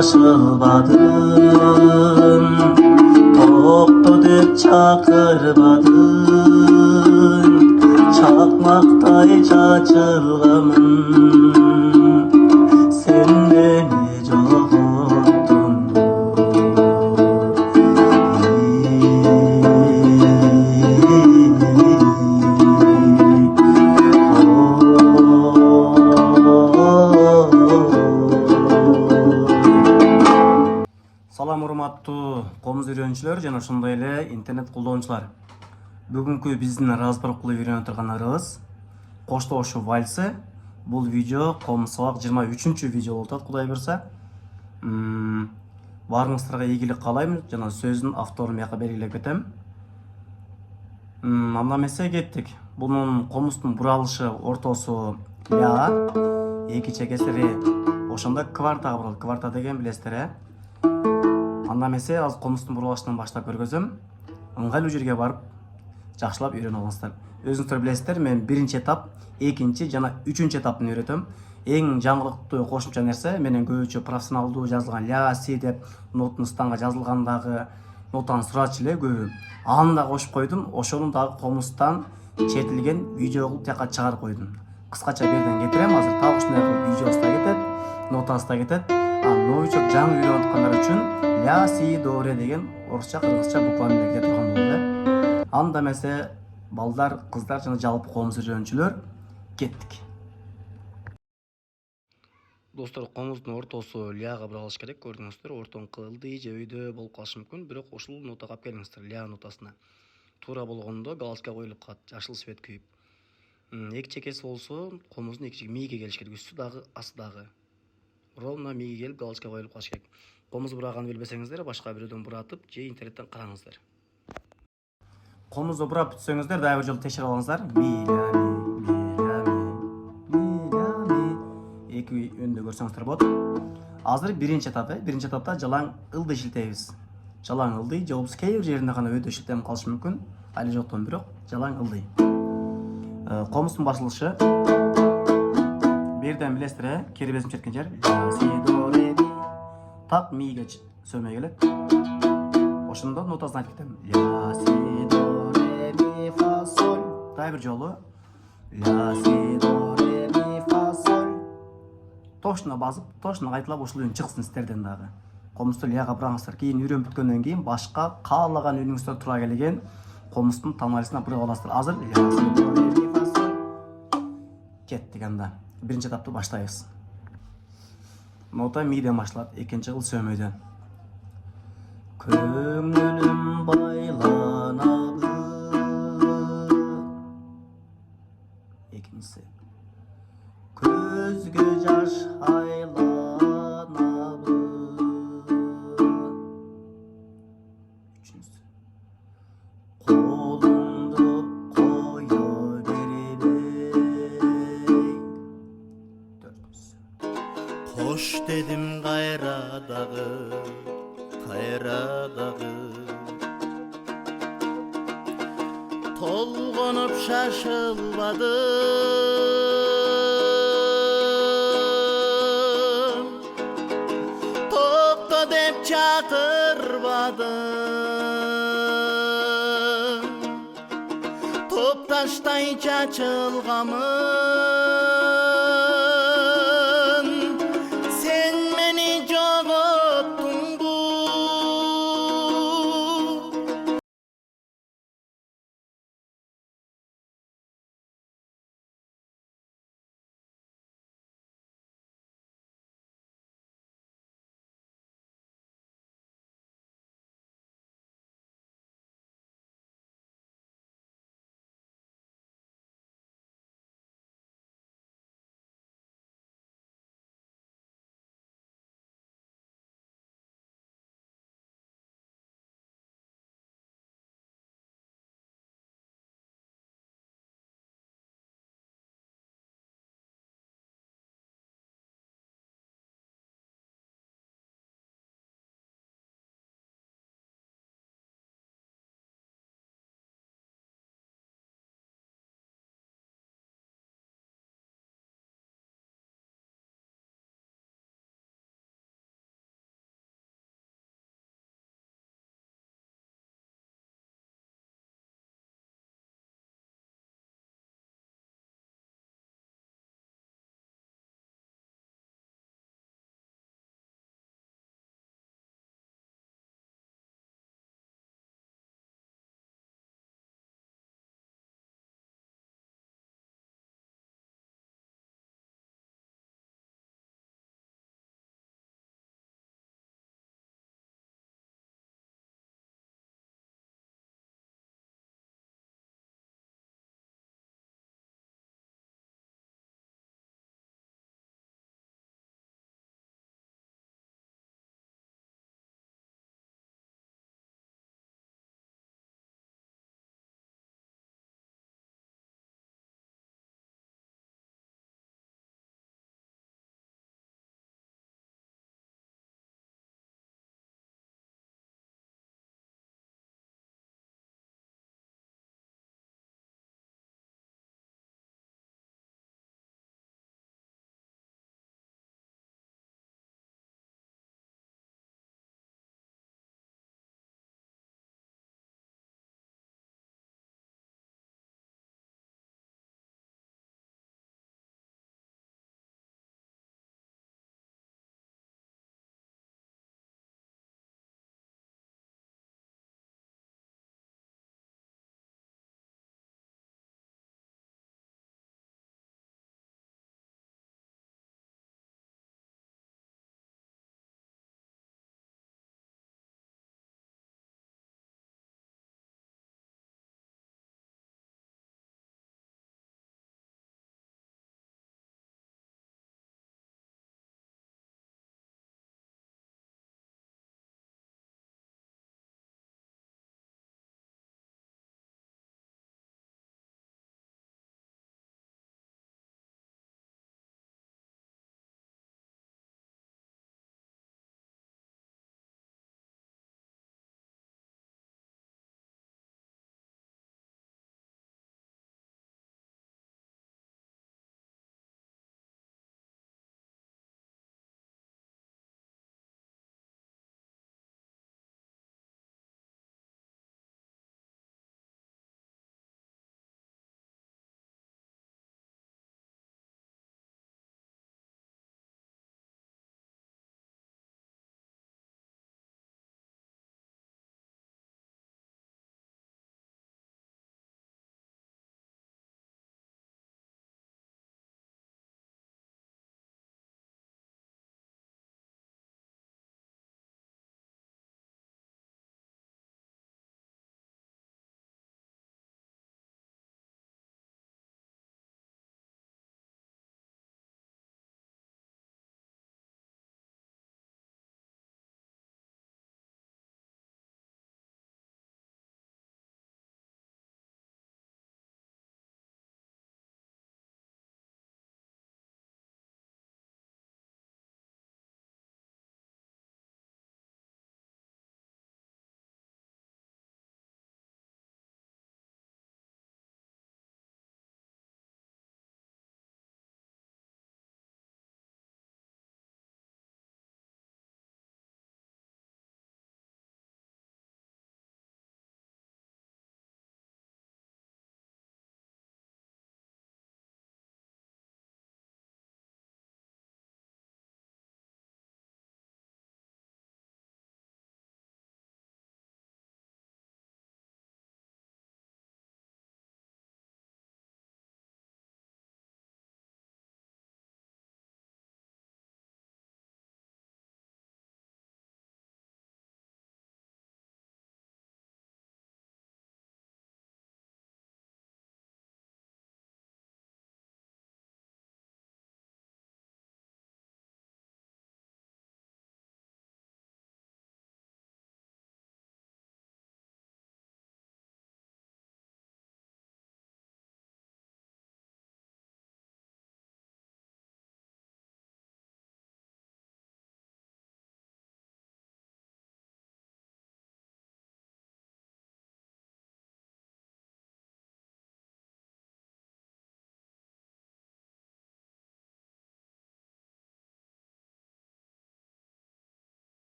şaşılmadın, toplu dep çakırmadın, çakmaktay çaçılgamın, sen beni jogottun. Салам урматтуу комуз үйрөнүүчүлөр жана ошондой эле интернет колдонуучулар. Бүгүнкү биздин разбор кылып үйрөнүп тургандарыбыз коштоошуу вальсы. Бул видео комуз сабак 23-чү видео болуп атат, Кудай буйрса. Баарыңыздарга ийгилик каалайм жана сөздүн авторун бияка белгилеп кетем. Анда эмесе кеттик. Бунун комуздун буралышы ортосу ля, эки чекесири ошондо квартага буралат. Кварта деген билесиздер, э? Анда эмесе азыр комуздун буралышынан баштап көргөзөм. Ыңгайлуу жерге барып жакшылап үйрөнүп алыңыздар. Өзүңүздөр билесиздер, мен биринчи этап, экинчи жана үчүнчү этаптын үйрөтөм. Эң жаңылыктуу кошумча нерсе, менен көбүнчө профессионалдуу жазылган ля, си деп нотун станга жазылгандагы нотаны сурачу эле көбү. Аны да кошуп койдум. Ошону дагы комузддан чертилген видео кылып тияка чыгарып койдум. Кыскача берден кетирем. Азыр так ушундай кылып видеосу да кетет, нотасы да кетет. Новичок жаңы үйрөнүп аткандар үчүн ля, си, до, ре деген орусча, кыргызча букваны да кетип турган болду. Анда эмесе балдар, кыздар жана жалпы комуз үйрөнүүчүлөр кеттик. Достор, комуздун ортосу ляга буралыш керек. Көрдүңүздөр, ортон кылды же өйдө болуп калышы мүмкүн, бирок ушул нотага алып келиңиздер, ля нотасына. Туура болгондо галочка коюлуп калат, жашыл свет күйүп. Эки чекеси болсо, комуздун эки чекеси мээге келиш керек, үстү дагы, асты дагы. Ровно мээге келип галочка коюлуп калыш керек. Комуз бураганы билбесеңиздер, башка бирөөдөн буратып же интернеттен караңыздар. Комузду бурап бүтсөңүздөр, дагы бир жолу текшерип алыңыздар. Ми, ля, ми, ля, ми, ля, ми. Эки өндө көрсөңүздөр болот. Азыр биринчи этап, биринчи этапта жалаң ылды шилтейбиз. Жалаң ылды же болбосо кээ бир жеринде гана өйдө шилтем калышы мүмкүн. Али жоктон бирок жалаң ылды. Комуздун башылышы берден билесиздер, кербезим черткен жер. Ля, си, до, ре, ми. Так миге сөөмөй келет. Ошондо нотасын айтып кетем. Ля, си, до, ре, ми, фа, соль. Дагы бир жолу. Ля, си, до, ре, ми, фа, соль. Тошуна басып, тошуна кайталап ушул үн чыксын сиздерден дагы. Комузду ляга бураңыздар. Кийин үйрөнүп бүткөндөн кийин башка каалаган үнүңүздөр туура келген комуздун тональсына бурап аласыздар. Азыр ля, си, до, ре, ми, фа, соль. Кеттик анда. Биринчи этапты баштайбыз. Нота миден башталат, экинчи кыл сөөмөйдөн. Көңүлүм байланабы. Экинчиси. Көзгө жаш айланабы. Үчүнчүсү. Колумду кое бербей. Төртүнчүсү. Кош дедим кайра дагы. Толгонуп шашылбадым, токто деп чакырбадым, топ таштай чачылгамын,